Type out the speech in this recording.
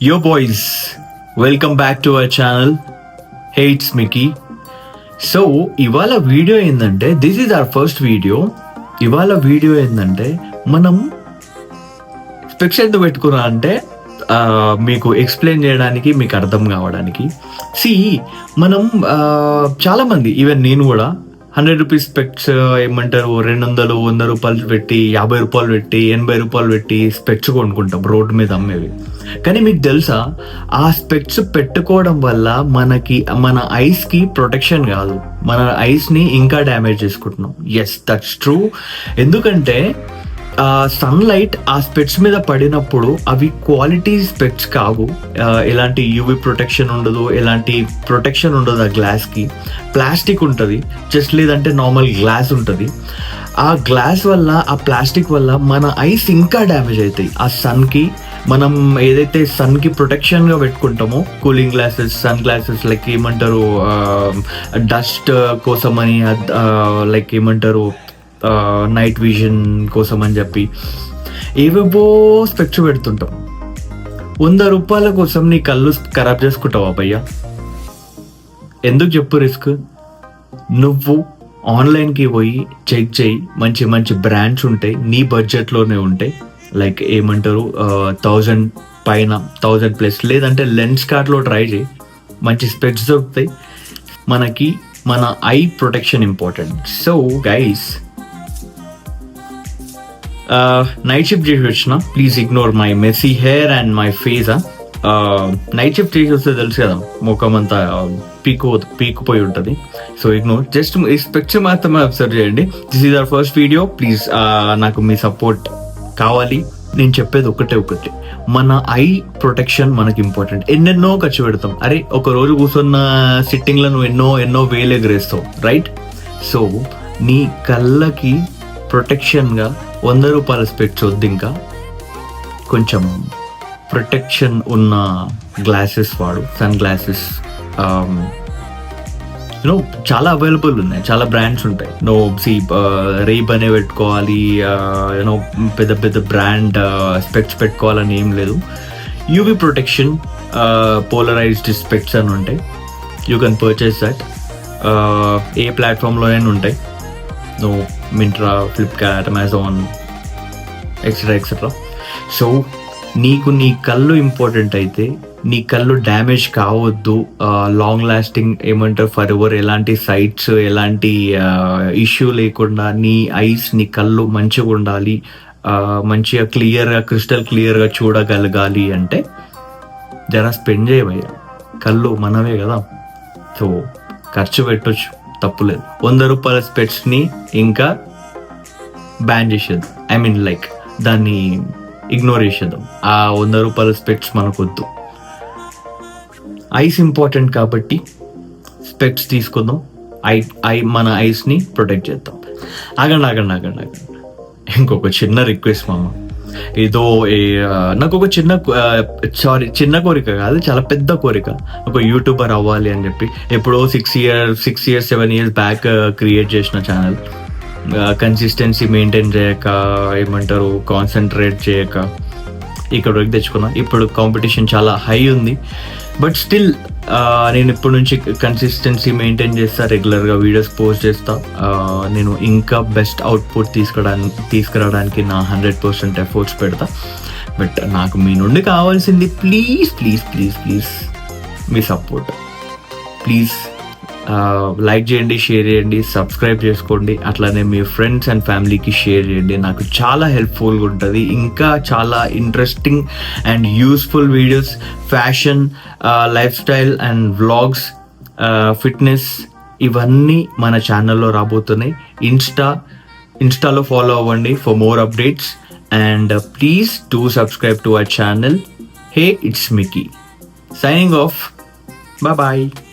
Yo boys, welcome back to our channel. Hey, it's Mickey. So ఇవాళ video ఏంటంటే this is our first video. ఇవాళ video ఏంటంటే మనం specs ఎందుకు పెట్టుకున్నా అంటే మీకు ఎక్స్ప్లెయిన్ చేయడానికి, మీకు అర్థం కావడానికి. మనం చాలామంది, ఈవెన్ నేను కూడా 100 రూపీస్ స్పెక్స్ ఏమంటారు 200, 100 రూపాయలు పెట్టి, 50 రూపాయలు పెట్టి, 80 రూపాయలు పెట్టి స్పెక్స్ కొనుక్కుంటాం రోడ్డు మీద అమ్మేవి. కానీ మీకు తెలుసా, ఆ స్పెక్స్ పెట్టుకోవడం వల్ల మన ఐస్కి ప్రొటెక్షన్ కాదు, మన ఐస్ని ఇంకా డ్యామేజ్ చేసుకుంటున్నాం. Yes, that's true. ఎందుకంటే సన్లైట్ ఆ స్పెక్స్ మీద పడినప్పుడు అవి క్వాలిటీ స్పెక్స్ కావు. ఎలాంటి యూవి ప్రొటెక్షన్ ఉండదు, ఎలాంటి ప్రొటెక్షన్ ఉండదు. ఆ గ్లాస్కి ప్లాస్టిక్ ఉంటుంది జస్ట్, లేదంటే నార్మల్ గ్లాస్ ఉంటుంది. ఆ గ్లాస్ వల్ల, ఆ ప్లాస్టిక్ వల్ల మన ఐస్ ఇంకా డ్యామేజ్ అవుతాయి. ఆ సన్కి మనం ఏదైతే సన్కి ప్రొటెక్షన్గా పెట్టుకుంటామో, cooling glasses, sun glasses, like ఏమంటారు డస్ట్ కోసమని, లైక్ ఏమంటారు నైట్ విజన్ కోసం అని చెప్పి ఏవేవో స్పెక్స్ పెడుతుంటాం. 100 రూపాయల కోసం నీ కళ్ళు ఖరాబ్ చేసుకుంటావా భయ్యా? ఎందుకు చెప్పు రిస్క్? నువ్వు ఆన్లైన్కి పోయి చెక్ చేయి, మంచి మంచి బ్రాండ్స్ ఉంటాయి, నీ బడ్జెట్లోనే ఉంటాయి. లైక్ ఏమంటారు 1000 పైన, 1000+, లేదంటే లెన్స్ కార్ట్లో ట్రై చేయి, మంచి స్పెక్స్ దొరుకుతాయి. మనకి మన eye protection important. So guys, night shift చేసి వచ్చిన, please ignore my messy hair and my face. Night shift చేసి వస్తే తెలుసు కదా, ముఖం అంతా పీకుపోయి ఉంటుంది. సో ఇగ్నోర్, జస్ట్ ఈ స్పెక్స్ మాత్రమే అబ్జర్వ్ చేయండి. This is our first video. Please నాకు మీ సపోర్ట్ కావాలి. నేను చెప్పేది ఒకటే, మన ఐ ప్రొటెక్షన్ మనకి ఇంపార్టెంట్. ఎన్నెన్నో ఖర్చు పెడతాం. అరే, ఒక రోజు కూర్చున్న సిట్టింగ్లో నువ్వు ఎన్నో వేలు ఎగరేస్తావు, రైట్? సో నీ కళ్ళకి ప్రొటెక్షన్గా 100 రూపాయల స్పెక్స్ వద్దు, ఇంకా కొంచెం ప్రొటెక్షన్ ఉన్న గ్లాసెస్ వాడు. సన్ గ్లాసెస్ చాలా అవైలబుల్ ఉన్నాయి, చాలా బ్రాండ్స్ ఉంటాయి. రేబ్ అనే పెట్టుకోవాలి, పెద్ద పెద్ద బ్రాండ్ స్పెక్స్ పెట్టుకోవాలని ఏం లేదు. యూవి ప్రొటెక్షన్ పోలరైజ్డ్ స్పెక్స్ అని ఉంటాయి. You can purchase that. ఏ ప్లాట్ఫామ్లోనైనా ఉంటాయి. Myntra, Flipkart, Amazon, etcetera. So నీకు నీ కళ్ళు ఇంపార్టెంట్ అయితే, నీ కళ్ళు డ్యామేజ్ కావద్దు, లాంగ్ లాస్టింగ్ ఏమంటారు ఫర్ ఎవర్, ఎలాంటి సైట్స్, ఎలాంటి ఇష్యూ లేకుండా నీ ఐస్, నీ కళ్ళు మంచిగా ఉండాలి, మంచిగా క్లియర్గా, క్రిస్టల్ క్లియర్గా చూడగలగాలి అంటే జరా స్పెండ్ చేయవయ్యా. కళ్ళు మనవే కదా, సో ఖర్చు పెట్టొచ్చు, తప్పులేదు. 100 రూపాయల స్పెక్స్ని ఇంకా బ్యాన్ చేసేద్దాం. ఐ మీన్ లైక్ దాన్ని ఇగ్నోర్ చేసేద్దాం. ఆ 100 రూపాయల స్పెక్స్ మనకొద్దు. ఐస్ ఇంపార్టెంట్ కాబట్టి స్పెక్స్ తీసుకుందాం. మన ఐస్ని ప్రొటెక్ట్ చేద్దాం. ఆగండి. ఇంకొక చిన్న రిక్వెస్ట్ మామ. ఏదో నాకు ఒక చిన్న కోరిక కాదు, చాలా పెద్ద కోరిక. ఒక యూట్యూబర్ అవ్వాలి అని చెప్పి ఎప్పుడో 6 years 7 years బ్యాక్ క్రియేట్ చేసిన ఛానల్. కన్సిస్టెన్సీ మెయింటైన్ చేయక, ఏమంటారు కాన్సన్ట్రేట్ చేయక ఇక్కడ వరకు తెచ్చుకున్నా. ఇప్పుడు కాంపిటీషన్ చాలా హై ఉంది, బట్ స్టిల్ నేను ఇప్పటి నుంచి కన్సిస్టెన్సీ మెయింటైన్ చేస్తా, రెగ్యులర్గా వీడియోస్ పోస్ట్ చేస్తా. నేను ఇంకా బెస్ట్ అవుట్పుట్ తీసుకురావడానికి నా 100% ఎఫర్ట్స్ పెడతా. బట్ నాకు మీ నుండి కావాల్సింది please me support. Please like చేయండి, షేర్ చేయండి, సబ్స్క్రైబ్ చేసుకోండి. అట్లానే మీ ఫ్రెండ్స్ అండ్ ఫ్యామిలీకి షేర్ చేయండి. నాకు చాలా హెల్ప్ఫుల్గా ఉంటుంది. ఇంకా చాలా interesting and useful videos, fashion, life style and vlogs, fitness, ఇవన్నీ మన ఛానల్లో రాబోతున్నాయి. ఇన్స్టాలో ఫాలో అవ్వండి for more updates. And please do subscribe to our channel. Hey, it's Mickey signing off. Bye bye.